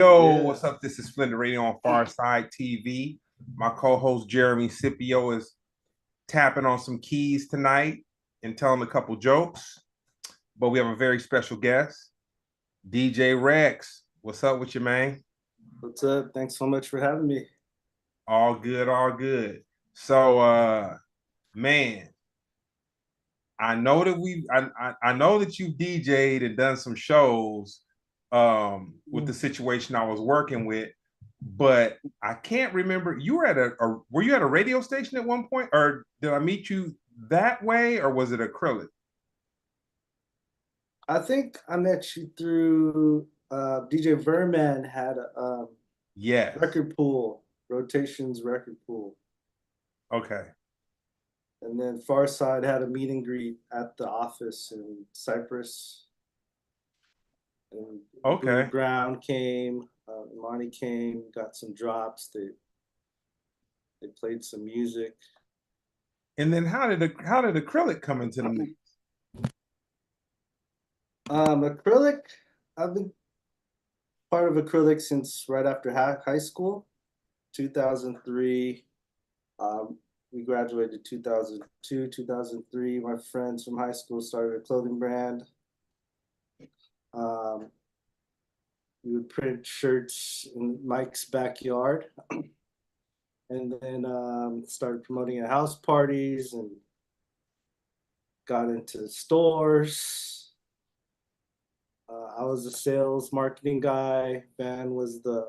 Yo, Yeah, what's up? This is Splendid Radio on Pharcyde TV. My co-host Jeremy Scipio is tapping on some keys tonight and telling a couple jokes. But we have a very special guest, DJ Wrex. What's up with you, man? what's up? Thanks so much for having me. All good, all good. So man, I know that you DJ'd and done some shows with the situation I was working with, but I can't remember. You were at were you at a radio station at one point, or did I meet you that way, or was it Acrylic? I think I met you through DJ Verman had a Yes. record pool, Rotations record pool. Okay. And then Pharcyde had a meet and greet at the office in Cyprus. And Boo Okay. Brown came, Monty came, got some drops. They played some music. And then how did Acrylic come into the mix? Acrylic, I've been part of Acrylic since right after high school, 2003. Um, we graduated 2002, 2003. My friends from high school started a clothing brand. Um, we would print shirts in Mike's backyard and then started promoting at house parties and got into stores. I was a sales marketing guy. Van was the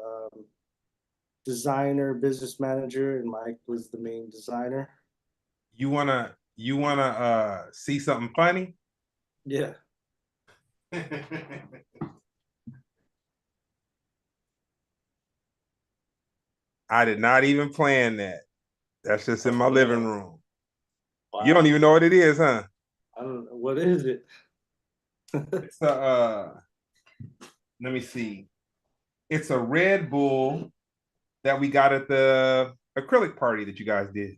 designer, business manager, and Mike was the main designer. You wanna see something funny? Yeah. I did not even plan that. That's just in my living room. You don't Wow. even know what it is, huh? I don't know. What is it? It's a let me see. It's a Red Bull that we got at the acrylic party that you guys did.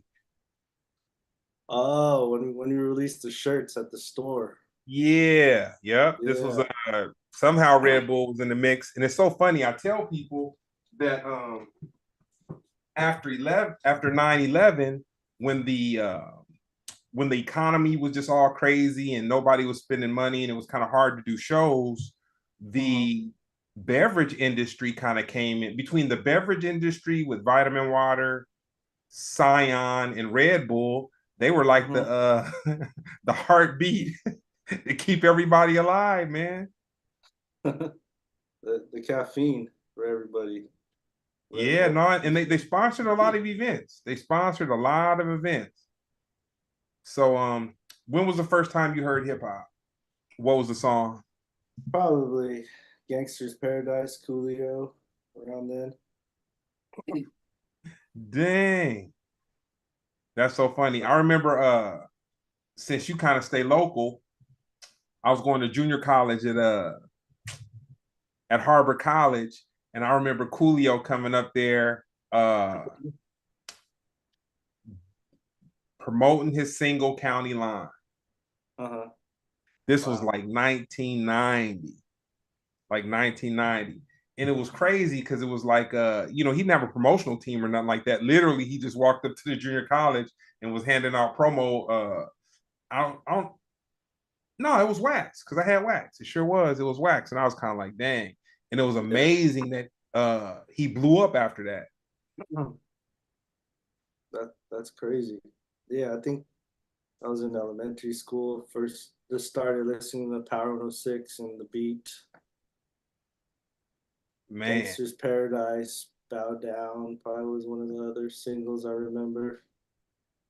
Oh, when we released the shirts at the store. Yeah, yep. This was Yeah. somehow Red Bull was in the mix, and it's so funny. I tell people that after 9/11, when the economy was just all crazy and nobody was spending money and it was kind of hard to do shows, Mhm. the beverage industry kind of came in between the beverage industry with vitamin water, Scion, and Red Bull. They were like the Mhm. the heartbeat to keep everybody alive, man. The caffeine for everybody. Red Yeah, Bull. no, and they sponsored a lot of events. They sponsored a lot of events. So when was the first time you heard hip hop? What was the song? Probably Gangster's Paradise, Coolio, around then. Dang. That's so funny. I remember since you kind of stay local, I was going to junior college at Harbor College, and I remember Coolio coming up there promoting his single County Line. Uh-huh. This was Wow. like 1990, like 1990. And it was crazy because it was like he didn't have a promotional team or nothing like that. Literally, he just walked up to the junior college and was handing out promo. I don't no, it was wax because I had wax. It sure was. It was wax. And I was kind of like, dang. And it was Yeah. amazing that he blew up after that. That's crazy. Yeah, I think I was in elementary school. First just started listening to Power 106 and the beat. Man, Gangster's Paradise, Bow Down probably was one of the other singles I remember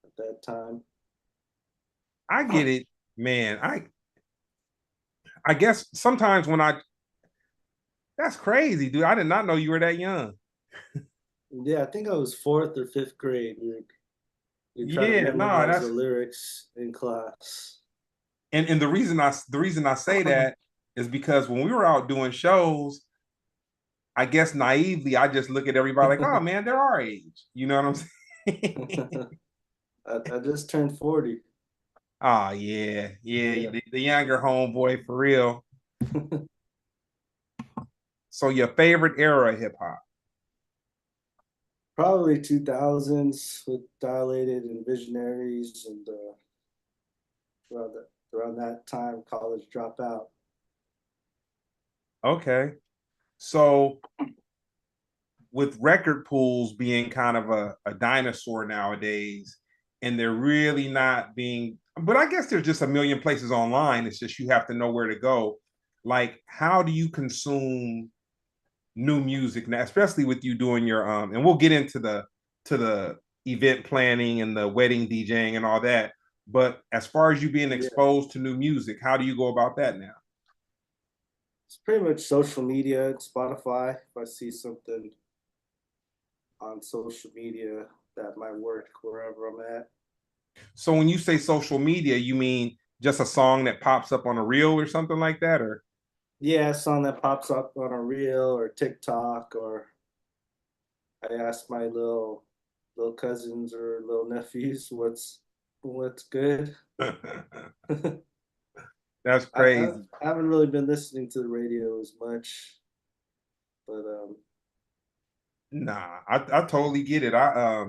at that time. I get it, man. I guess sometimes when I that's crazy, dude. I did not know you were that young. Yeah, I think I was fourth or fifth grade. You're trying to Yeah, no, memorize the that's lyrics in class. and the reason I say that is because when we were out doing shows, I guess naively I just look at everybody like, oh man, they're our age. You know what I'm saying? I just turned 40. Oh yeah, yeah, Yeah. the younger homeboy for real. So your favorite era of hip hop? Probably 2000s with Dilated and Visionaries, and around that time, College Dropout. Okay. So with record pools being kind of a dinosaur nowadays, and they're really not being, but I guess there's just a million places online. It's just you have to know where to go. Like, how do you consume new music now, especially with you doing your and we'll get into the event planning and the wedding DJing and all that. But as far as you being Yeah, exposed to new music, how do you go about that now? it's pretty much social media and Spotify. If I see something on social media that might work wherever I'm at. So when you say social media, you mean just a song that pops up on a reel or something like that, or Yeah, a song that pops up on a reel or TikTok, or I ask my little cousins or little nephews what's good. that's I, I crazy. I haven't really been listening to the radio as much, but Nah, I totally get it. I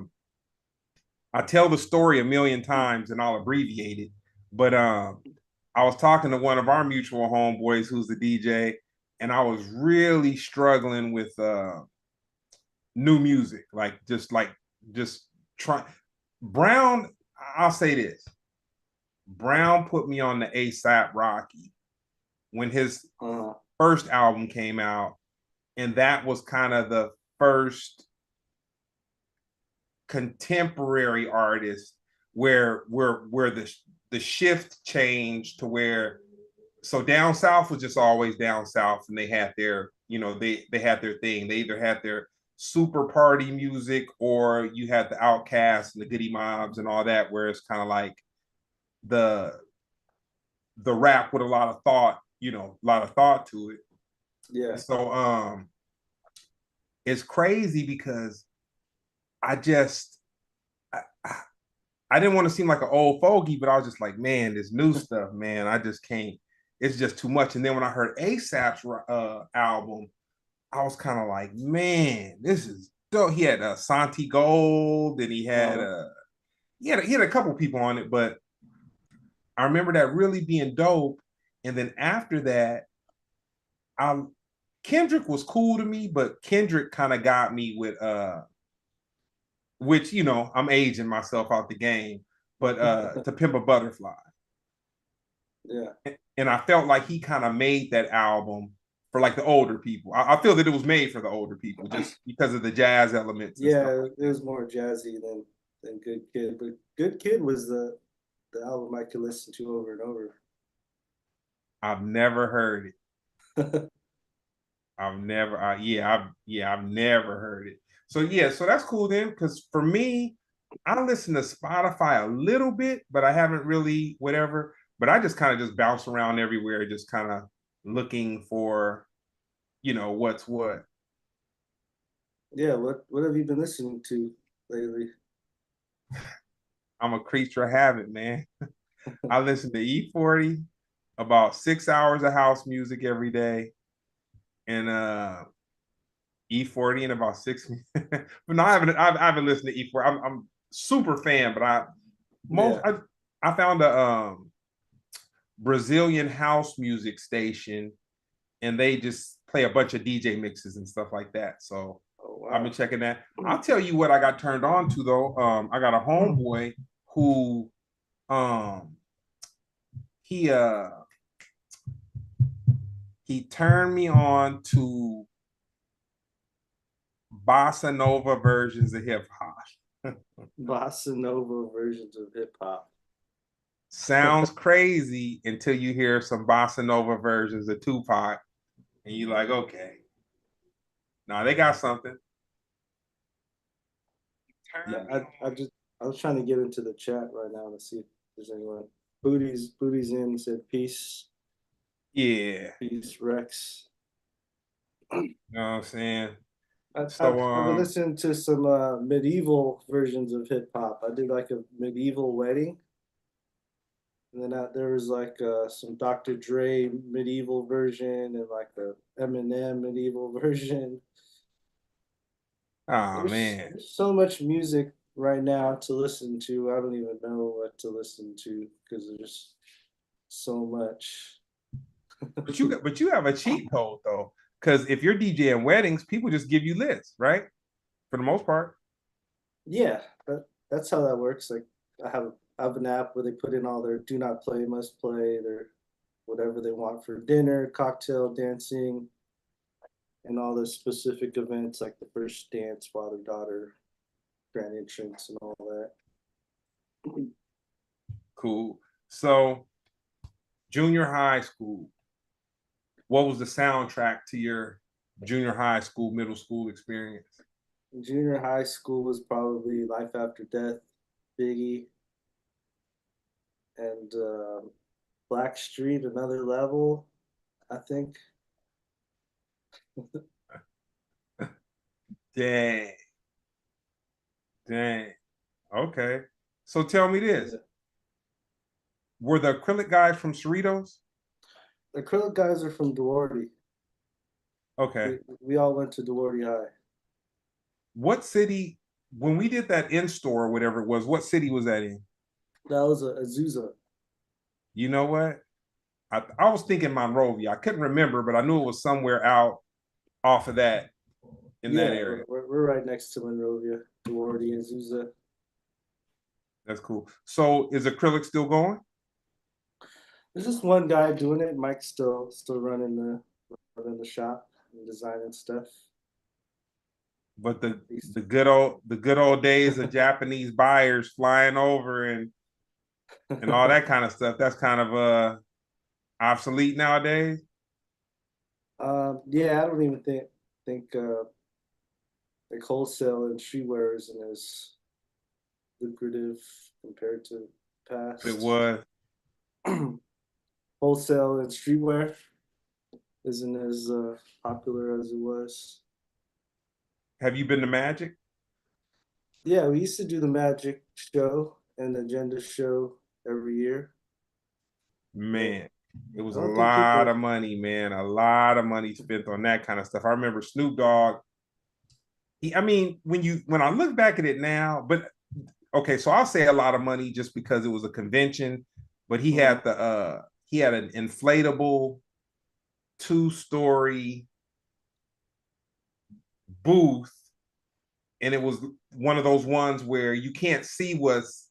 tell the story a million times and I'll abbreviate it. But I was talking to one of our mutual homeboys who's the DJ, and I was really struggling with new music, just trying. Brown, I'll say this: Brown put me on the ASAP Rocky when his uh, first album came out, and that was kind of the first contemporary artist where the shift changed to where so down south was just always down south and they had their they had their thing. They either had their super party music or you had the outcasts and the goody mobs and all that where it's kind of like the the rap with a lot of thought, a lot of thought to it. yeah, And so it's crazy because I just I, I didn't want to seem like an old fogey, but I was just like, man, this new stuff, man, I just can't. It's just too much. And then when I heard ASAP's album, I was kind of like, man, this is dope. He had Santi Gold, and uh, he had a couple people on it, but I remember that really being dope. And then after that, I Kendrick was cool to me, but Kendrick kind of got me with which I'm aging myself out the game, but To Pimp a Butterfly. yeah, And I felt like he kind of made that album for like the older people. I feel that it was made for the older people just because of the jazz elements and stuff yeah. like It was more jazzy than Good Kid, but Good Kid was the album I could listen to over and over. that. I've never heard it. I've never, I've never heard it. So yeah, so that's cool then, because for me, I listen to Spotify a little bit, but I haven't really whatever. But I just kind of just bounce around everywhere, just kind of looking for, what's what. Yeah, what have you been listening to lately? I'm a creature of habit, man. I listen to E40, about 6 hours of house music every day, and E40 and about six. But no, I haven't listened to E40. I'm super fan, but most Yeah, I I found a Brazilian house music station, and they just play a bunch of DJ mixes and stuff like that. So oh I've been wow. checking that. I'll tell you what I got turned on to though. I got a homeboy who um he he turned me on to bossa nova versions of hip hop. Bossa Nova versions of hip hop. Sounds crazy until you hear some bossa nova versions of Tupac, and you're like, okay, now they got something. Yeah, Turn me on. I was trying to get into the chat right now to see if there's anyone. Booty's in, said peace, Yeah, peace, Wrex. you know what I'm saying. I've So been listening to some medieval versions of hip hop. I did like a medieval wedding. And then there was like some Dr. Dre medieval version and like the Eminem medieval version. Oh There's man. there's so much music right now to listen to. I don't even know what to listen to because there's so much. But you have a cheat code though. Because if you're DJing weddings, people just give you lists, right? For the most part. Yeah, that's how that works. Like I have an app where they put in all their do not play, must play, their whatever they want for dinner, cocktail, dancing, and all the specific events like the first dance, father daughter, grand entrance, and all that. Cool. So junior high school, what was the soundtrack to your junior high school, middle school experience? Junior high school was probably Life After Death, Biggie, and Black Street, Another Level, I think. Dang, dang. Okay. So tell me this. Yeah. Were the acrylic guys from Cerritos? The Acrylic guys are from Duarte. Okay. We all went to Duarte High. What city, when we did that in store or whatever it was, what city was that in? That was a Azusa. You know what? I was thinking Monrovia. I couldn't remember, but I knew it was somewhere out off of that in that Yeah, area. we're right next to Monrovia, Duarte, Azusa. That's cool. So is acrylic still going? There's just one guy doing it. Mike's still running the shop and designing stuff. But He's, the good old days of Japanese buyers flying over and all that kind of stuff, that's kind of obsolete nowadays. yeah, I don't even think like wholesale and streetwear isn't as lucrative compared to But it past. was. Wholesale and streetwear isn't as popular as it was. Have you been to Magic? Yeah, we used to do the Magic show and the Agenda show every year. But Man, it I was a don't think lot of people. money, man. A lot of money spent on that kind of stuff. I remember Snoop Dogg. I mean, when I look back at it now, but okay, so I'll say a lot of money just because it was a convention, but Mhm. he had an inflatable two-story booth, and it was one of those ones where you can't see what's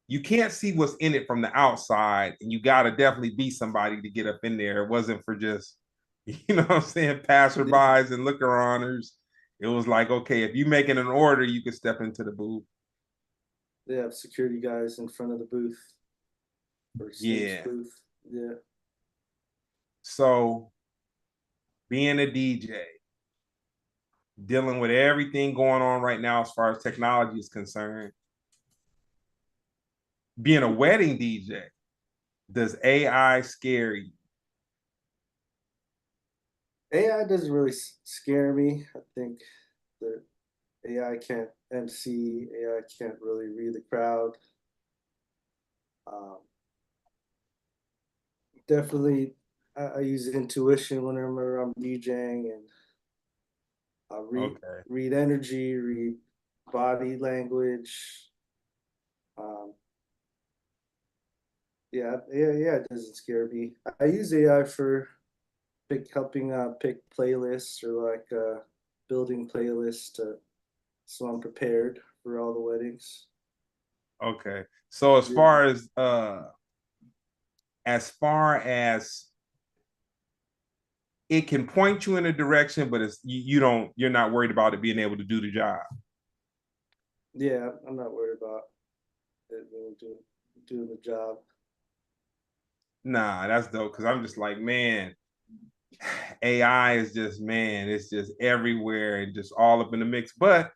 in it from the outside, and you got to definitely be somebody to get up in there. It wasn't for just, you know what I'm saying, Yeah, passerbys and liquor honors. It was like, okay, if you're making an order, you can step into the booth. they have security guys in front of the booth or Snoop's Yeah. booth. Yeah. So being a DJ, dealing with everything going on right now as far as technology is concerned, being a wedding DJ, does AI scare you? AI doesn't really scare me. I think that AI can't MC, AI can't really read the crowd. Um, definitely, I use intuition whenever I'm DJing and I Okay. read energy, read body language. Um, yeah, it doesn't scare me. I use AI for helping pick playlists or like building playlists so I'm prepared for all the weddings. Okay. So Yeah, as far as it can point you in a direction, but you're not worried about it being able to do the job. yeah, I'm not worried about it doing the job. Nah, that's dope because I'm just like, man, AI is just, man, it's just everywhere and just all up in the mix. But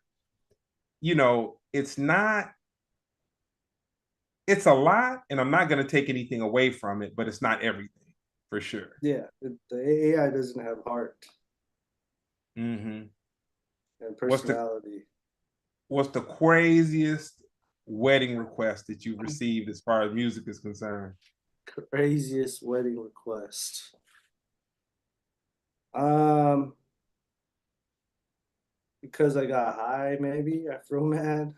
it's a lot, and I'm not gonna take anything away from it, but it's not everything for sure. Yeah, the AI doesn't have heart Mm-hmm. and What's the personality. what's the craziest wedding request that you've received as far as music is concerned? Craziest wedding request. Um, because I got high, maybe I feel mad.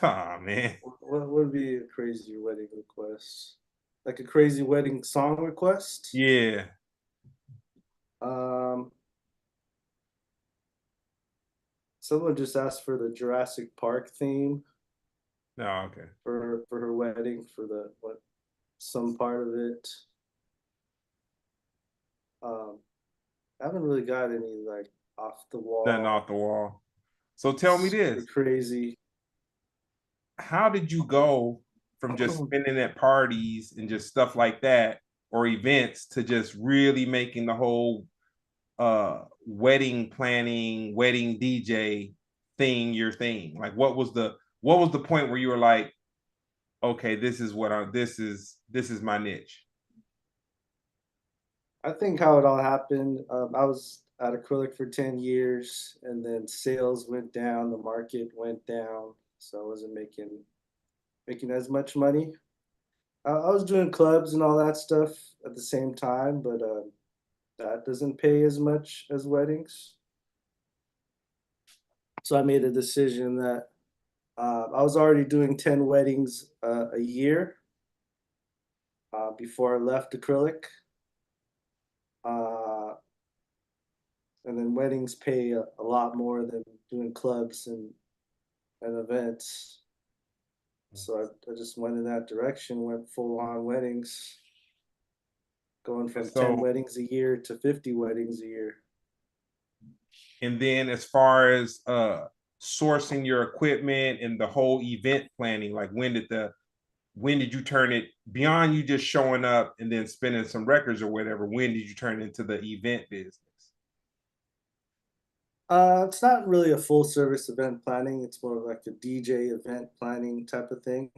Oh man. What would be a crazy wedding request? Like a crazy wedding song request? Yeah. Um, someone just asked for the Jurassic Park theme No, okay. for her wedding for the what some part of it. Um, I haven't really got any like off the Nothing wall, off the wall. So tell me super this. crazy. How did you go from just spending at parties and just stuff like that or events to just really making the whole wedding planning, wedding DJ thing your thing? Like what was the point where you were like, okay, this is my niche? I think how it all happened. I was at Acrylic for 10 years, and then sales went down, the market went down, so I wasn't making as much money. I was doing clubs and all that stuff at the same time, but that doesn't pay as much as weddings. So I made a decision that I was already doing 10 weddings a year before I left Acrylic. Uh, and then weddings pay a lot more than doing clubs and events. So I just went in that direction, went full on weddings, going And from 10 so, weddings a year to 50 weddings a year. and then as far as sourcing your equipment and the whole event planning, like when did you turn it beyond you just showing up and then spinning some records or whatever? When did you turn into the event business? It's not really a full service event planning. It's more of like a DJ event planning type of thing.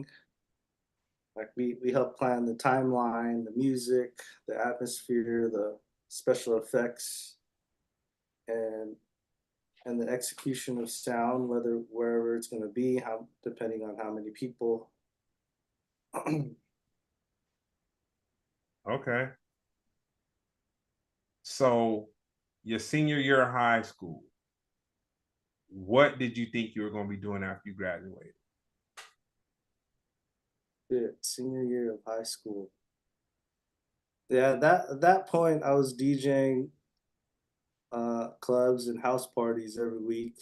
Like we help plan the timeline, the music, the atmosphere, the special effects, and and the execution of sound, whether wherever it's going to be, how depending on how many people. Okay. So your senior year of high school, what did you think you were going to be doing after you graduated? Senior year of high school. Yeah, that at that point I was DJing clubs and house parties every week.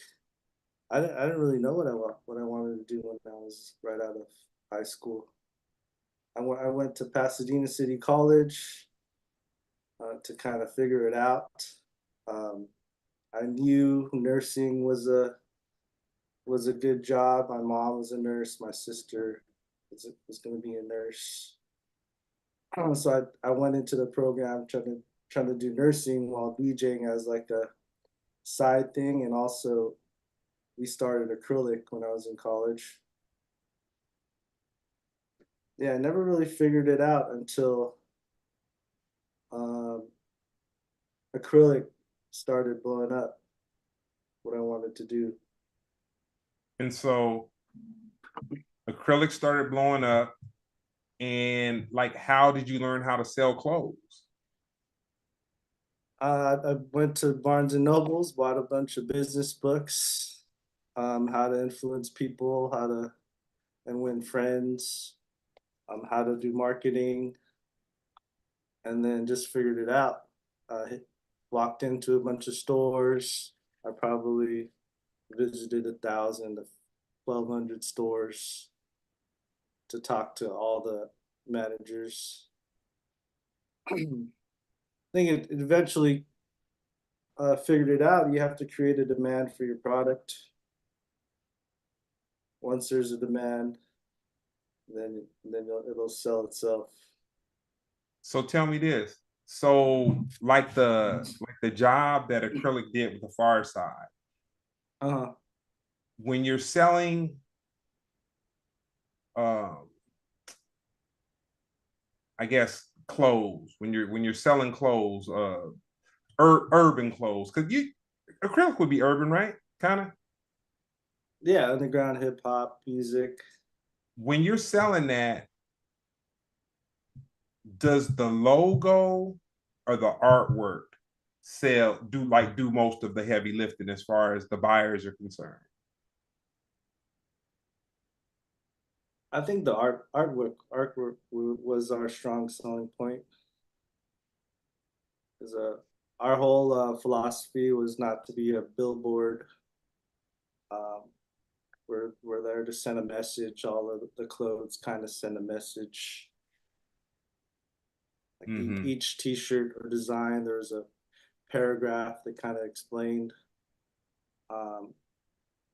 I didn't really know what I wanted to do when I was right out of high school. I went to Pasadena City College to kind of figure it out. Um, I knew nursing was a good job. My mom was a nurse. My sister was going to be a nurse. So I went into the program trying to do nursing while DJing as like a side thing, and also we started Acrylic when I was in college. Yeah, I never really figured it out until um, Acrylic started blowing up. What I wanted to do. And so acrylic started blowing up. And like, how did you learn how to sell clothes? I went to Barnes and Nobles, bought a bunch of business books, how to influence people, how to and win friends, how to do marketing, and then just figured it out. Walked into a bunch of stores. I probably visited 1,000 to 1,200 stores to talk to all the managers. I think it eventually figured it out. You have to create a demand for your product. Once there's a demand, then it'll sell itself. So tell me this. So like the job that acrylic did with the Pharcyde, Uh-huh. when you're selling um I guess clothes, when you're selling clothes, urban clothes, because you acrylic would be urban, right? Kind of. Yeah, underground hip hop music. When you're selling that, does the logo or the artwork do most of the heavy lifting as far as the buyers are concerned? I think the artwork was our strong selling point. Is our whole philosophy was not to be a billboard. Um, we're there to send a message. All of the clothes kind of send a message. Like Mm-hmm. each T-shirt or design, there's a paragraph that kind of explained um,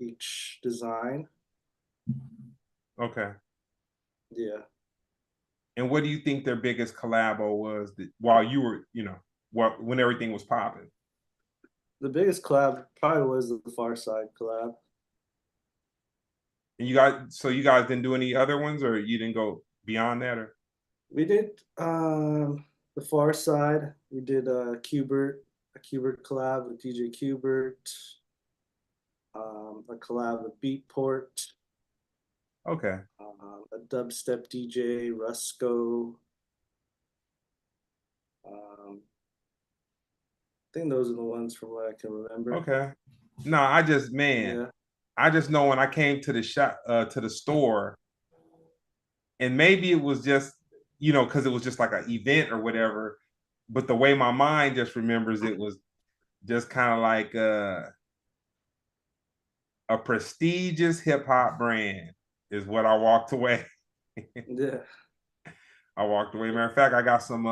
each design. Okay. Yeah, And what do you think their biggest collabo was while you were, when everything was popping? the biggest collab probably was the Pharcyde collab. And so you guys didn't do any other ones, or you didn't go beyond that, or? We did the Pharcyde. We did a Qbert collab with DJ Qbert. A collab with Beatport. Okay. A dubstep DJ Rusco. I think those are the ones from what I can remember. Okay. No, Yeah, I just know when I came to to the store, and maybe it was just, because it was just like an event or whatever. But the way my mind just remembers it was just kind of like a prestigious hip hop brand is what I walked away. yeah, I walked away. Matter of fact, I got some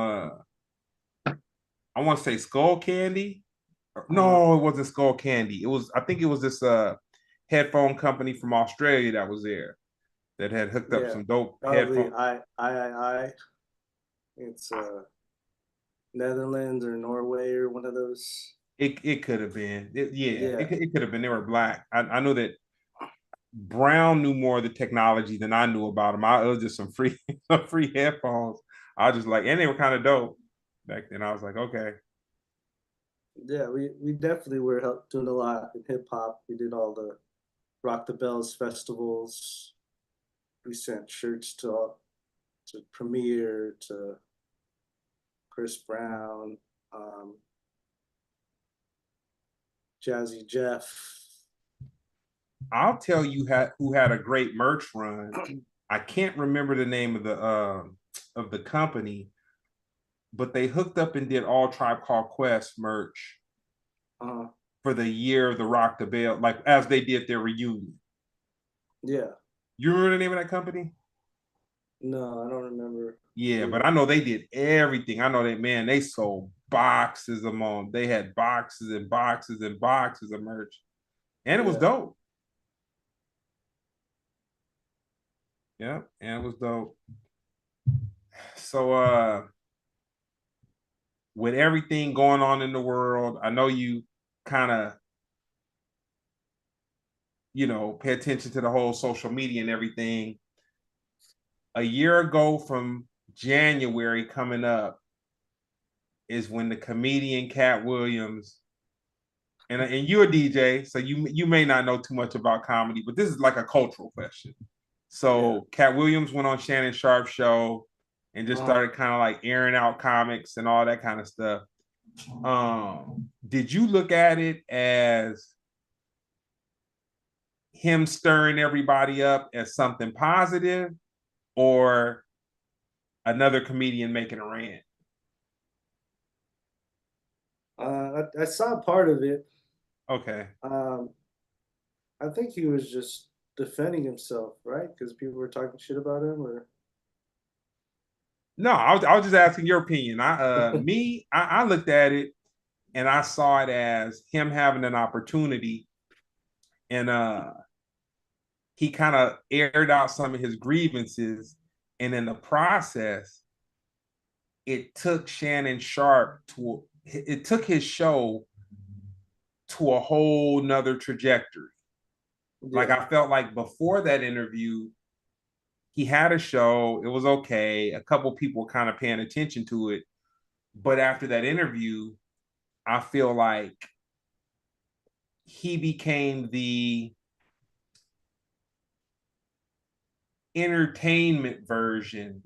I want to say skull candy. uh, No, it wasn't skull candy. I think it was this headphone company from Australia that was there that had hooked up yeah. some dope Probably headphone. I. It's Netherlands or Norway or one of those. It could have been. Yeah, Yeah, it could have been. They were black. I know that Brown knew more of the technology than I knew about them. It was just some free some free headphones. I was just like, and they were kind of dope back then. I was like, okay. yeah. We definitely were doing a lot in hip hop. We did all the Rock the Bells festivals. We sent shirts to Premier, to Chris Brown, um, Jazzy Jeff. I'll tell you who had a great merch run. I can't remember the name of the company, but they hooked up and did all Tribe Called Quest merch Uh, for the year of the Rock the Bell, like as they did their reunion. yeah. You remember the name of that company? No, I don't remember Yeah, but who. I know they did everything. I know that, man, they sold boxes of them. They had boxes and boxes and boxes of merch. And it was Yeah. dope. Yeah, and it was dope. So with everything going on in the world, I know you kind of, pay attention to the whole social media and everything. A year ago from January coming up is when the comedian Cat Williams, and you're a DJ, so you may not know too much about comedy, but this is like a cultural question. Yeah. So Cat Williams went on Shannon Sharp's show and just Uh, started kind of like airing out comics and all that kind of stuff. Did you look at it as him stirring everybody up as something positive, or another comedian making a rant? I saw part of it. Okay. Um, I think he was just defending himself, right? Because people were talking shit about him, or No, I was just asking your opinion. I looked at it and I saw it as him having an opportunity, and he kind of aired out some of his grievances, and in the process it took Shannon Sharp to it took his show to a whole nother trajectory. Like, yeah. I felt like before that interview, he had a show, it was okay, a couple people were kind of paying attention to it, but after that interview, I feel like he became the entertainment version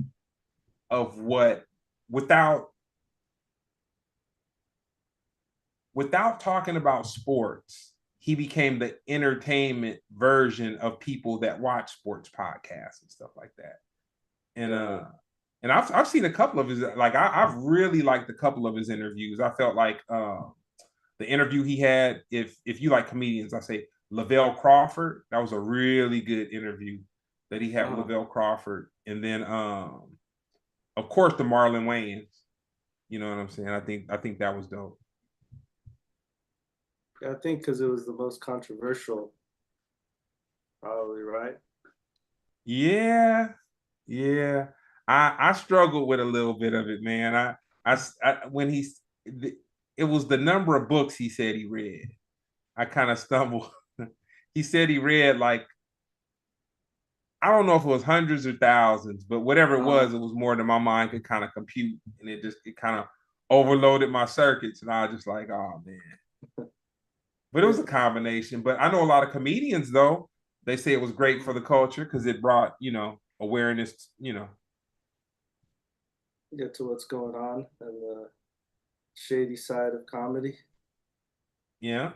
of what, without talking about sports, he became the entertainment version of people that watch sports podcasts and stuff like that. And I've seen a couple of his, like I've really liked a couple of his interviews. I felt like the interview he had, if you like comedians, I say Lavelle Crawford. That was a really good interview that he had with Lavelle Crawford. And then of course the Marlon Wayans. You know what I'm saying? I think that was dope. I think because it was the most controversial, probably, right? Yeah, yeah. I struggled with a little bit of it, man. I when it was the number of books he said he read. I kind of stumbled. He said he read like, I don't know if it was hundreds or thousands, but whatever it was more than my mind could kind of compute, and it kind of overloaded my circuits, and I was just like, oh man. But it was a combination. But I know a lot of comedians though. They say it was great for the culture because it brought, awareness, Get to what's going on and the shady side of comedy. Yeah.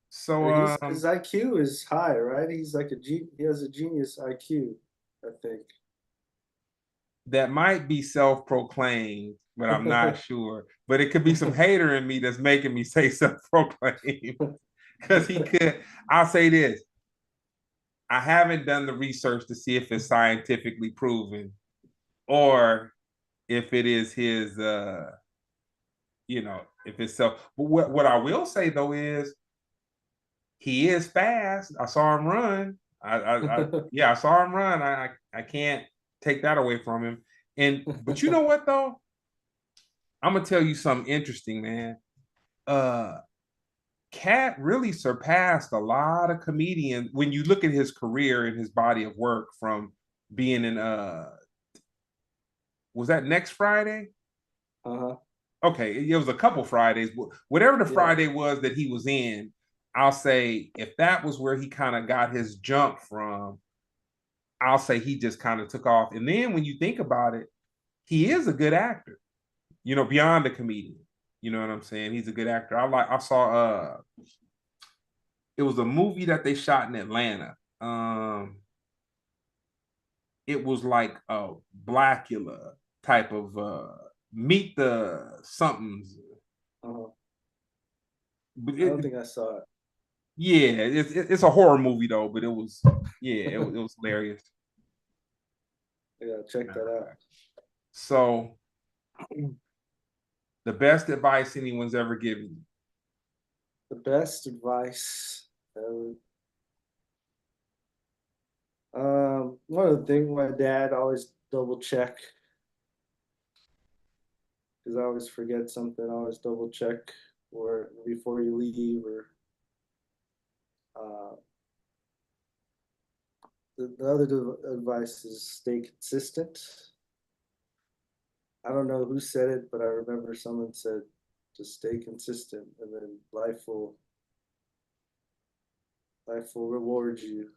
So His IQ is high, right? He's like he has a genius IQ, I think. that might be self-proclaimed, but I'm not sure. But it could be some hater in me that's making me say self-proclaimed. Because he could. I'll say this. I haven't done the research to see if it's scientifically proven or if it is his if it's self. But what I will say though is he is fast. I saw him run. Yeah, I saw him run. I can't take that away from him. But you know what though? I'm gonna tell you something interesting, man. Cat really surpassed a lot of comedians when you look at his career and his body of work from being in was that Next Friday? Okay, it was a couple Fridays. Whatever the Friday was that he was in, I'll say if that was where he kind of got his jump from, I'll say he just kind of took off. And then when you think about it, he is a good actor, beyond a comedian. You know what I'm saying? He's a good actor. I saw it was a movie that they shot in Atlanta. It was like a Blackula type of meet the somethings. But I don't think I saw it. Yeah, it's a horror movie though, but it was it was hilarious. Yeah, check that out. So, the best advice anyone's ever given you? The best advice ever. One of the things my dad always double check because I always forget something. Always double check or before you leave or the other advice is stay consistent. I don't know who said it, but I remember someone said just stay consistent and then life will reward you.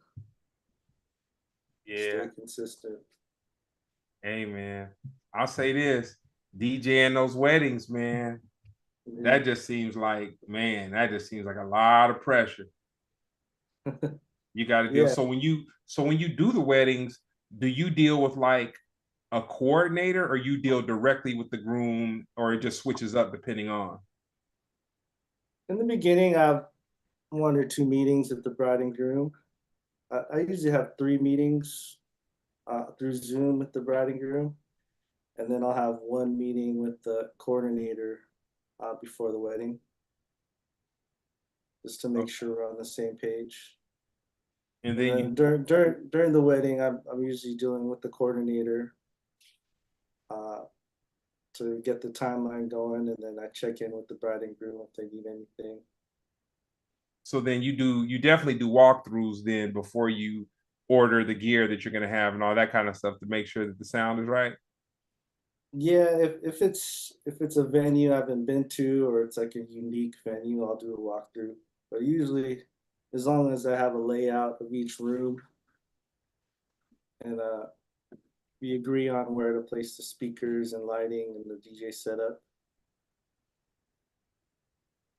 Yeah. Stay consistent. Hey man, I'll say this: DJing those weddings, man. That just seems like, man, that just seems like a lot of pressure. You got to deal. So when you do the weddings, do you deal with like a coordinator, or you deal directly with the groom, or it just switches up depending on? In the beginning, I have 1 or 2 meetings with the bride and groom. I usually have 3 meetings through Zoom with the bride and groom, and then I'll have 1 meeting with the coordinator before the wedding, just to make sure we're on the same page. And then during the wedding, I'm usually dealing with the coordinator to get the timeline going, and then I check in with the bride and groom if they need anything. So then you definitely do walkthroughs then before you order the gear that you're gonna have and all that kind of stuff to make sure that the sound is right. Yeah, if it's a venue I haven't been to or it's like a unique venue, I'll do a walkthrough. But usually, as long as I have a layout of each room and we agree on where to place the speakers and lighting and the DJ setup.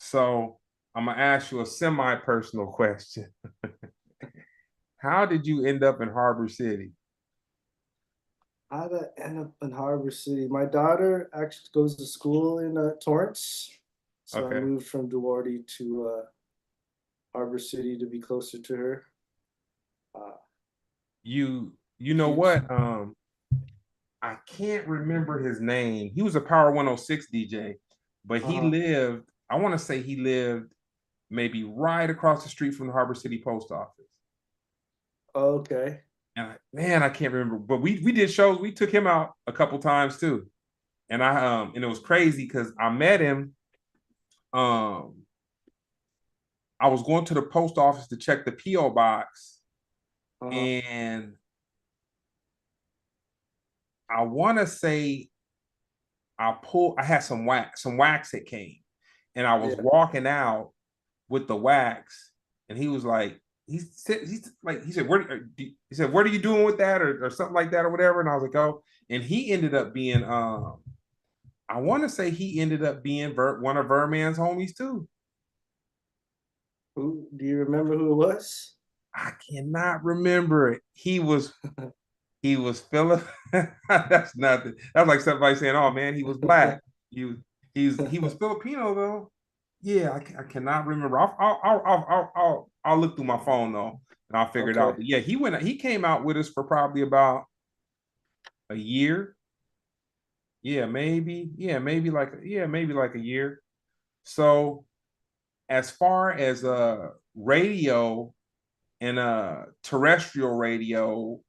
So I'm gonna ask you a semi-personal question. How did you end up in Harbor City? How did I end up in Harbor City? My daughter actually goes to school in Torrance, so I Okay. moved from Duarte to Harbor City to be closer to her. Uh, You know she's what? I can't remember his name. He was a Power 106 DJ, but he uh lived, I want to say he lived maybe right across the street from the Harbor City Post Office. okay. And man, I can't remember, but we did shows. We took him out a couple times too. And it was crazy because I met him. Um I was going to the post office to check the PO box, Uh-huh. and I want to say I had some wax that came, and I was Yeah. walking out with the wax, and he was like, he said, what are you doing with that, or something like that, or whatever. And I was like, oh, and he ended up being, I want to say he ended up being one of Verman's homies too. Who do you remember who it was? I cannot remember it. He was Philip. That's nothing. That's like somebody saying, "Oh man, he was black." He he was Filipino though. Yeah, I cannot remember. I'll look through my phone though, and I'll figure it out. Okay. But yeah, he came out with us for probably about a year. Yeah, maybe. Maybe like a year. So as far as radio and terrestrial radio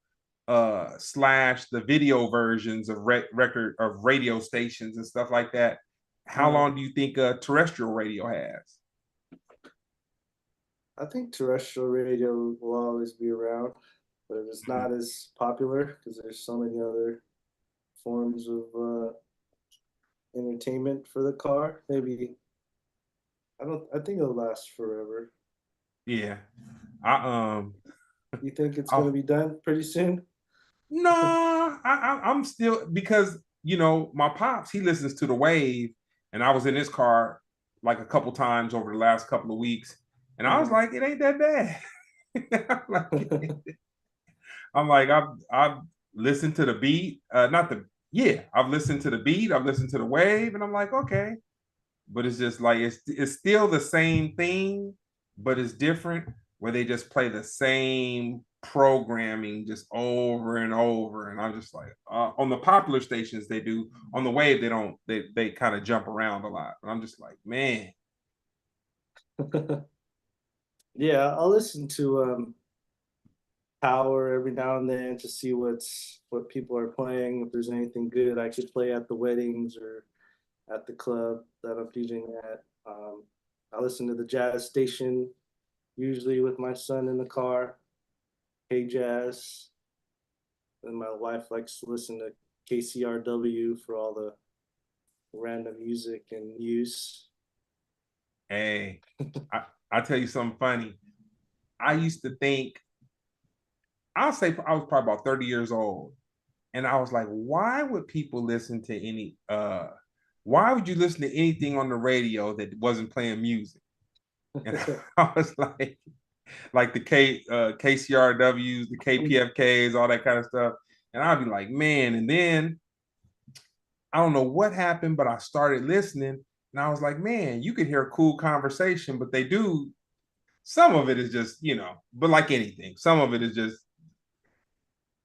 slash the video versions of record of radio stations and stuff like that, how Uh, long do you think terrestrial radio has? I think terrestrial radio will always be around, but it's not as popular because there's so many other forms of entertainment for the car. Maybe I don't. I think it'll last forever. Yeah, I You think it's I gonna be done pretty soon? no, I'm still, because my pops, he listens to the wave, and I was in his car like a couple times over the last couple of weeks, and I was Mhm. like, it ain't that bad. I'm like, I've listened to the beat, not the yeah, I've listened to the beat, I've listened to the wave, and I'm like, okay, but it's just like it's still the same thing, but it's different, where they just play the same programming just over and over, and I'm just like, on the popular stations they do, on the wave they don't, they kind of jump around a lot, and I'm just like, man. Yeah, I'll listen to Power every now and then to see what people are playing. If there's anything good I could play at the weddings or at the club that I'm DJing at. I listen to the jazz station usually with my son in the car. Hey Jazz, and my wife likes to listen to KCRW for all the random music and use. Hey, I tell you something funny. I used to think, I'll say I was probably about 30 years old. And I was like, why would people listen to why would you listen to anything on the radio that wasn't playing music? And I was like the KCRWs, the KPFKs, all that kind of stuff. And I'd be like, man, and then I don't know what happened, but I started listening, and I was like, man, you could hear a cool conversation, but they do, some of it is just, but like anything, some of it is just,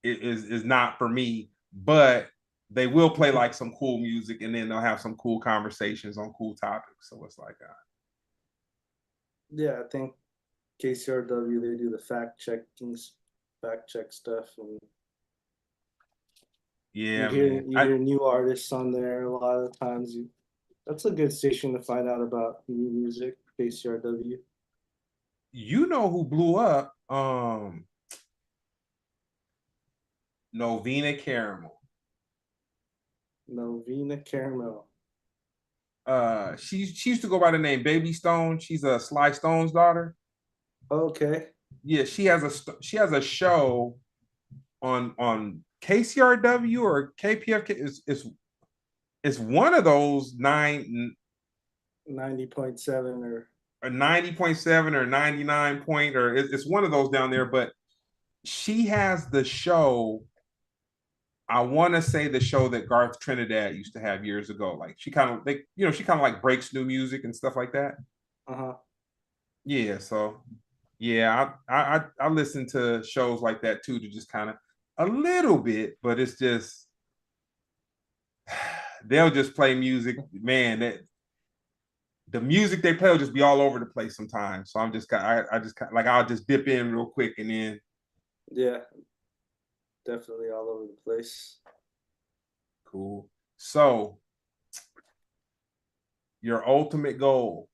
is not for me, but they will play like some cool music, and then they'll have some cool conversations on cool topics. So it's like, Yeah, I think KCRW they do the fact check stuff, and yeah, man. you hear new artists on there a lot of the times. That's a good station to find out about new music. KCRW. Who blew up? Novena Caramel. Novena Caramel. She used to go by the name Baby Stone. She's a Sly Stone's daughter. Okay. Yeah, she has a show on KCRW or KPFK. It's one of those 90.7 or 90.7 or 99 point, or it's one of those down there. But she has the show. I want to say the show that Garth Trinidad used to have years ago. Like she kind of she kind of like breaks new music and stuff like that. uh-huh. Yeah, so yeah, I listen to shows like that too to just kind of a little bit, but it's just they'll just play music, man. That the music they play will just be all over the place sometimes. So I'm just I just like I'll just dip in real quick and then Yeah, definitely all over the place. cool. So your ultimate goal.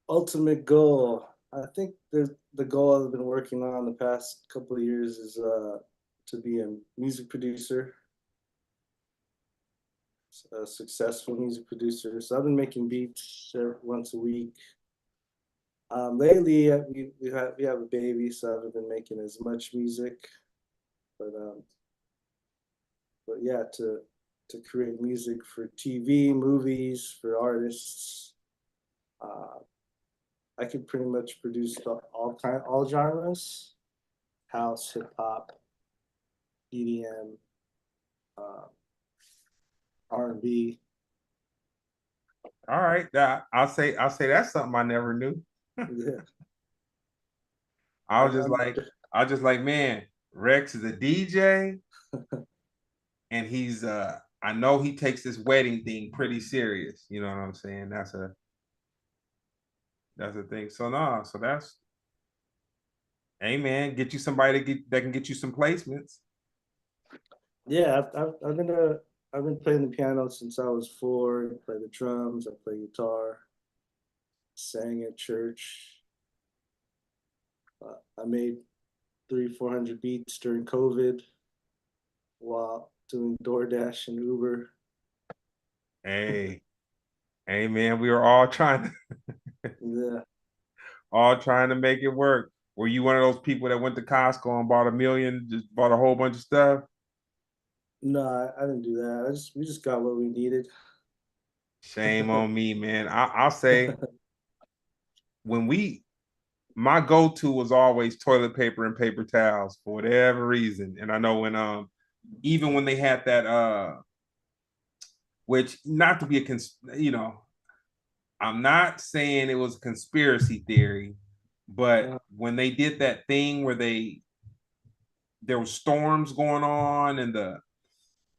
Ultimate goal. I think the goal I've been working on the past couple of years is to be a music producer, a successful music producer. So I've been making beats once a week. Lately, we have a baby, so I haven't been making as much music. But yeah, to create music for TV, movies, for artists. Uh, I could pretty much produce all genres: house, hip hop, EDM, uh, R&B. All right, I'll say that's something I never knew. Yeah, I was I'm, just I'm like I was just like man, Wrex is a DJ and he's I know he takes this wedding thing pretty serious. You know what I'm saying? That's a thing. So no, so that's hey man, get you somebody that can get you some placements. yeah. I've been playing the piano since I was 4. I play the drums. I play guitar. Sang at church. I made 300-400 beats during COVID while doing DoorDash and Uber. Hey, hey man, we were all Yeah. trying to make it work. Were you one of those people that went to Costco and bought a million, just bought a whole bunch of stuff? No, I didn't do that. We just got what we needed. Shame on me, man. I'll say when we my go-to was always toilet paper and paper towels for whatever reason. And I know when even when they had that which not to be I'm not saying it was a conspiracy theory, but when they did that thing where there were storms going on and the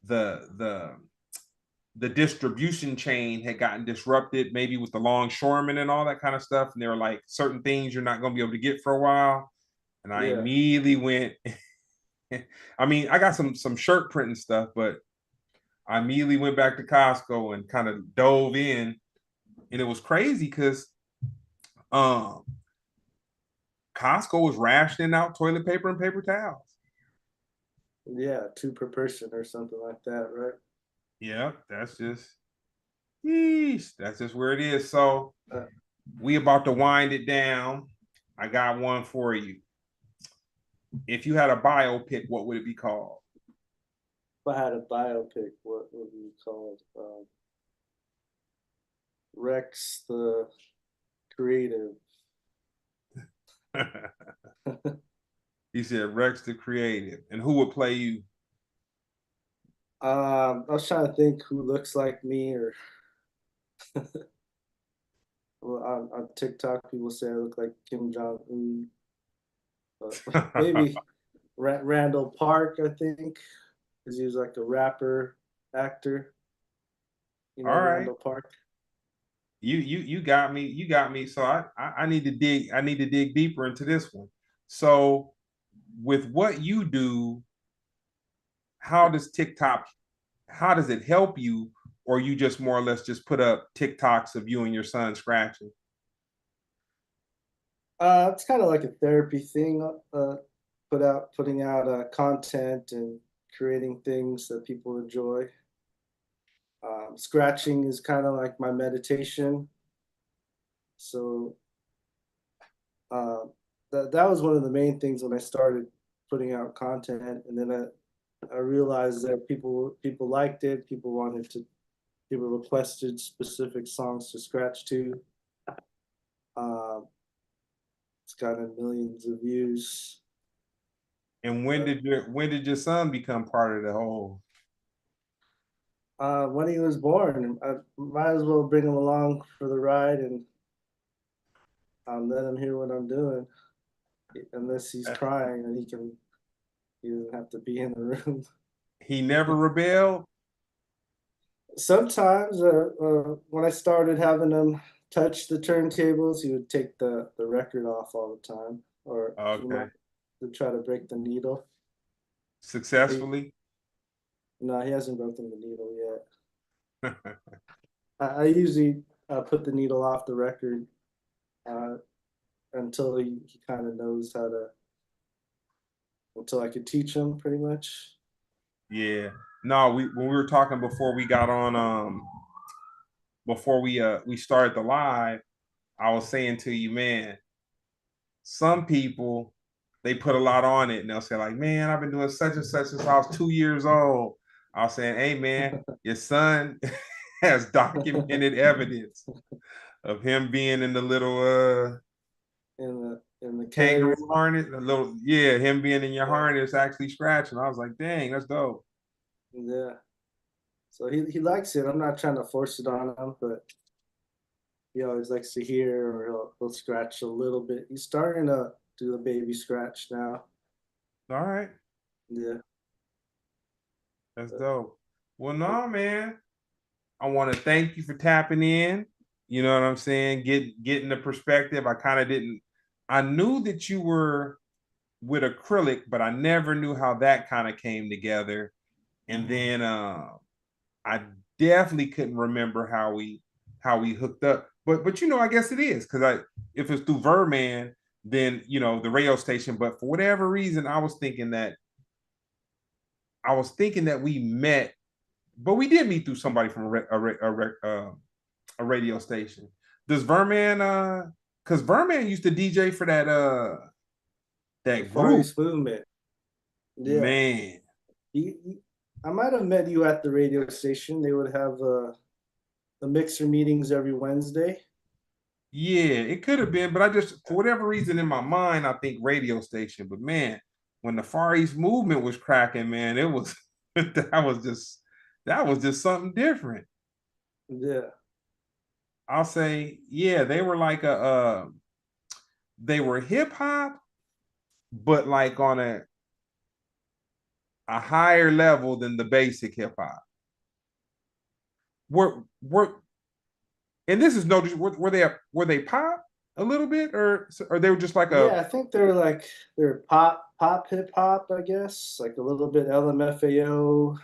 the the distribution chain had gotten disrupted, maybe with the longshoremen and all that kind of stuff. And they were like, certain things you're not going to be able to get for a while. And I Yeah. immediately went. I mean, I got some shirt printing stuff, but I immediately went back to Costco and kind of dove in, and it was crazy because um, Costco was rationing out toilet paper and paper towels. Yeah, 2 per person or something like that, right? Yeah, that's just where it is. So Uh, we about to wind it down. I got one for you. If you had a biopic, what would it be called? if I had a biopic, what would it be called? Rex the Creative. He said Wrex the Creative. And who would play you? I was trying to think who looks like me, or well, on TikTok, people say I look like Kim Jong Un. But maybe Randall Park, I think, because he was like a rapper actor. You know All right. Randall Park. You got me. You got me. So I need to dig deeper into this one. So with what you do, how does TikTok how does it help you, or you just more or less just put up TikToks of you and your son scratching? It's kind of like a therapy thing. Putting out content and creating things that people enjoy. Scratching is kind of like my meditation. So uh, that was one of the main things when I started putting out content, and then I realized that people liked it. People requested specific songs to scratch to. Um, it's gotten millions of views. And when did your son become part of the whole? When he was born, I might as well bring him along for the ride and let him hear what I'm doing. Unless he's crying, and he doesn't have to be in the room. He never rebelled? Sometimes, when I started having him touch the turntables, he would take the record off all the time, or he Okay. might try to break the needle. He, Successfully? no, he hasn't broken the needle yet. I usually put the needle off the record uh, until he kind of knows how to, until I could teach him pretty much. Yeah. No, when we were talking before we got on before we started the live, I was saying to you, man, some people they put a lot on it and they'll say, like, man, I've been doing such and such since I was 2 years old. I was saying, hey man, your son has documented evidence of him being in the little In the carrier. kangaroo harness, a little, yeah, him being in your harness actually scratching. I was like, dang, that's dope. Yeah. So he likes it. I'm not trying to force it on him, but he always likes to hear, or he'll scratch a little bit. He's starting to do the baby scratch now. All right, Yeah. that's But, dope. Well, no, man, I want to thank you for tapping in. You know what I'm saying? Getting the perspective. I kind of didn't. I knew that you were with Acrylic, but I never knew how that kind of came together. And then I definitely couldn't remember how we hooked up. But you know, I guess it is because I if it's through Verman, then you know the radio station. But for whatever reason, I was thinking that we met, but we did meet through somebody from a radio station. Does Verman because Verman used to DJ for the that Far group, East movement. Yeah. man. I might have met you at the radio station. They would have the mixer meetings every Wednesday. Yeah, it could have been, but I just for whatever reason in my mind, I think radio station. But man, when the Far East movement was cracking, man, it was that was just something different. Yeah. I'll say, yeah, they were like they were hip hop, but like on a higher level than the basic hip hop. Were and this is no were they pop a little bit or they were just like Yeah, a I think they're pop hip hop, I guess, like a little bit LMFAO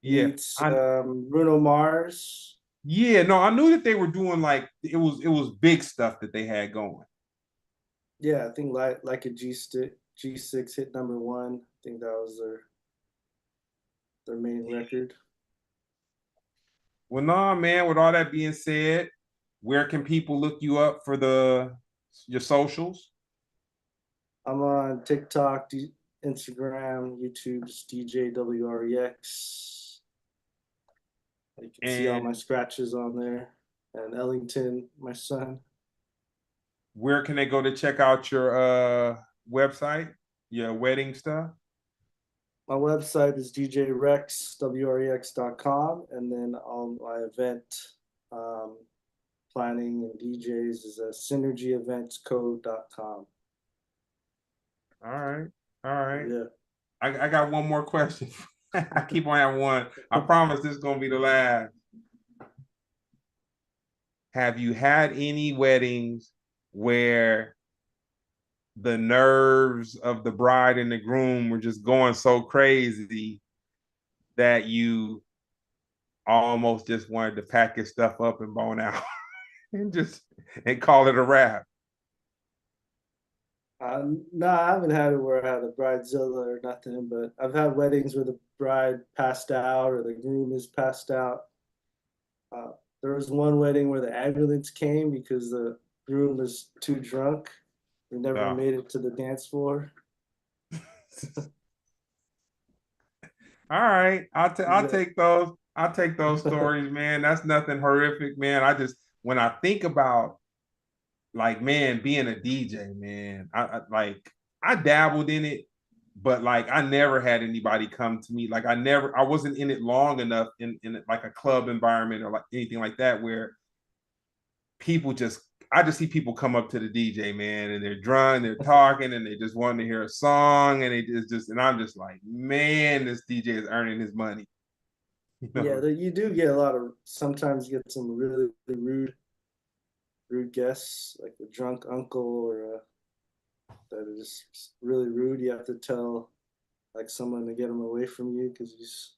yeah meets I Bruno Mars. yeah no I knew that they were doing like it was big stuff that they had going. Yeah, I think like a G6 hit number one. I think that was their main record. Well, nah, man. With all that being said, where can people look you up for your socials? I'm on TikTok, Instagram, YouTube, just DJ WREX. You can see all my And scratches on there. And Ellington, my son. where can they go to check out your website, your wedding stuff? My website is djrexwrex.com, and then all my event um, planning and DJs is synergyeventscode.com. All right, all right. Yeah. I got one more question. I keep on having one. I promise this is gonna be the last. Have you had any weddings where the nerves of the bride and the groom were just going so crazy that you almost just wanted to pack your stuff up and bone out and call it a wrap? No, I haven't had it where I had a bridezilla or nothing, but I've had weddings where the bride passed out or the groom is passed out. Uh, there was one wedding where the ambulance came because the groom was too drunk. He never Oh, made it to the dance floor. All right, I'll take those. I'll take those stories, man. That's nothing horrific, man. I just when I think about like, man, being a DJ, man, I dabbled in it, but like I never had anybody come to me. Like I wasn't in it long enough in like a club environment or like anything like that where people just I just see people come up to the DJ, man, and they're drunk, they're talking, and they just want to hear a song, and and I'm just like, man, this DJ is earning his money. You Yeah, know? you do get a lot of sometimes you get some really rude guests, like a drunk uncle or that is really rude. You have to tell like someone to get him away from you because he's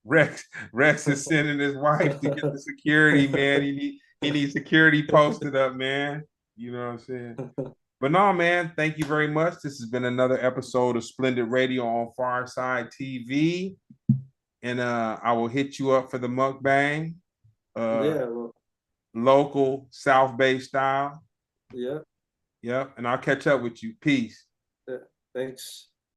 Wrex is sending his wife to get the security, man. He needs security posted up, man. You know what I'm saying? But no, man, thank you very much. This has been another episode of Splendid Radio on Pharcyde TV. And I will hit you up for the mukbang. yeah, well, Local South Bay style. yeah, Yep. And I'll catch up with you. Peace. yeah. Thanks.